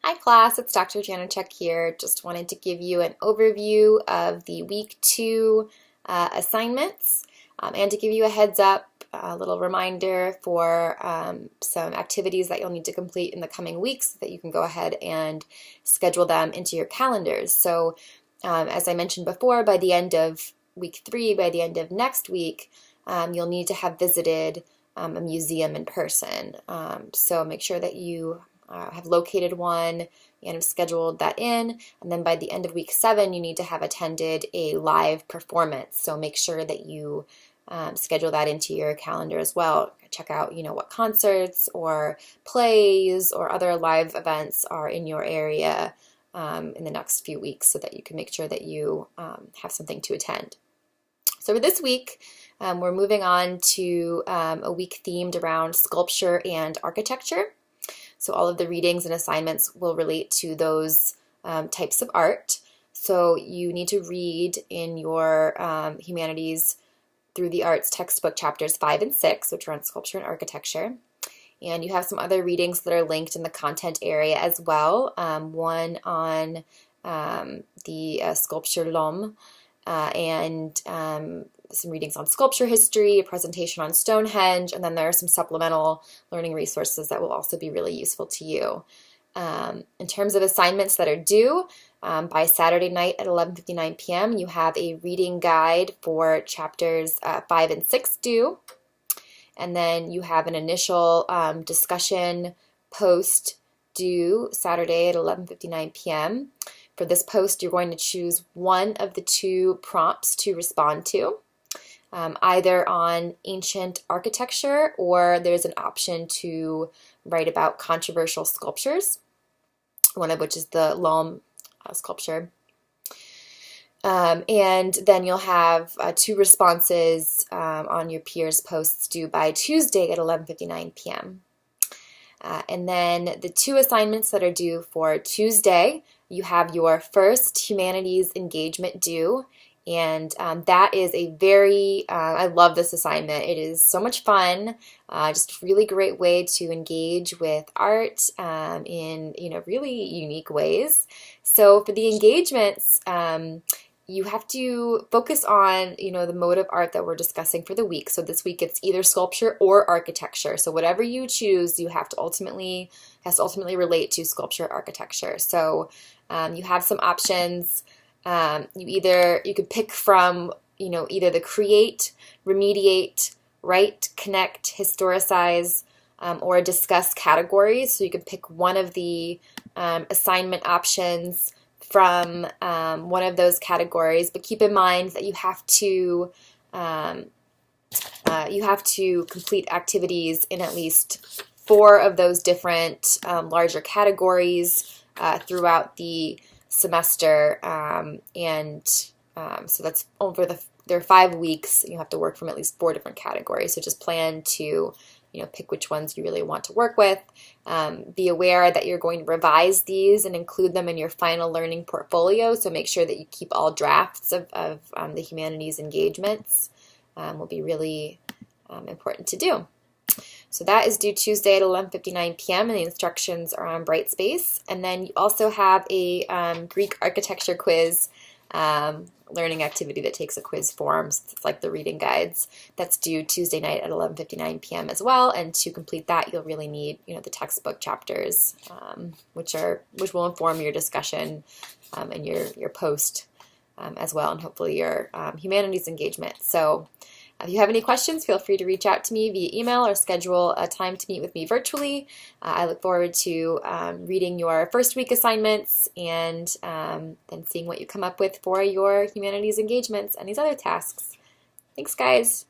Hi class, it's Dr. Janacek here. Just wanted to give you an overview of the week 2 assignments and to give you a heads up, a little reminder for some activities that you'll need to complete in the coming weeks so that you can go ahead and schedule them into your calendars. So as I mentioned before, by the end of week 3, by the end of next week, you'll need to have visited a museum in person. So make sure that you have located one and have scheduled that in, and then by the end of week 7 you need to have attended a live performance. So make sure that you schedule that into your calendar as well. Check out what concerts or plays or other live events are in your area in the next few weeks so that you can make sure that you have something to attend. So for this week, we're moving on to a week themed around sculpture and architecture. So all of the readings and assignments will relate to those types of art. So you need to read in your Humanities Through the Arts textbook chapters 5 and 6, which are on sculpture and architecture. And you have some other readings that are linked in the content area as well. One on the sculpture L'Homme, and some readings on sculpture history, a presentation on Stonehenge, and then there are some supplemental learning resources that will also be really useful to you. In terms of assignments that are due, by Saturday night at 11:59 p.m. you have a reading guide for chapters 5 and 6 due, and then you have an initial discussion post due Saturday at 11:59 p.m. For this post, you're going to choose one of the 2 prompts to respond to, either on ancient architecture, or there's an option to write about controversial sculptures, one of which is the L'Homme sculpture. And then you'll have 2 responses on your peers' posts due by Tuesday at 11:59 p.m. And then the 2 assignments that are due for Tuesday, you have your first Humanities engagement due, and that is a very, I love this assignment. It is so much fun, just a really great way to engage with art in really unique ways. So for the engagements, you have to focus on, the mode of art that we're discussing for the week. So this week it's either sculpture or architecture. So whatever you choose, you have to ultimately relate to sculpture or architecture. So you have some options. You could pick from, either the create, remediate, write, connect, historicize, or discuss categories. So you can pick one of the assignment options from one of those categories, but keep in mind that you have to complete activities in at least 4 of those different larger categories throughout the semester, so that's there are 5 weeks. You have to work from at least 4 different categories. So just plan to pick which ones you really want to work with. Be aware that you're going to revise these and include them in your final learning portfolio, so make sure that you keep all drafts of the Humanities engagements. Will be really important to do. So that is due Tuesday at 11:59 p.m. and the instructions are on Brightspace. And then you also have a Greek architecture quiz learning activity that takes a quiz form. So it's like the reading guides. That's due Tuesday night at 11:59 p.m. as well. And to complete that, you'll really need the textbook chapters, which will inform your discussion and your post as well, and hopefully your Humanities engagement. So if you have any questions, feel free to reach out to me via email or schedule a time to meet with me virtually. I look forward to reading your first week assignments and then seeing what you come up with for your Humanities engagements and these other tasks. Thanks, guys.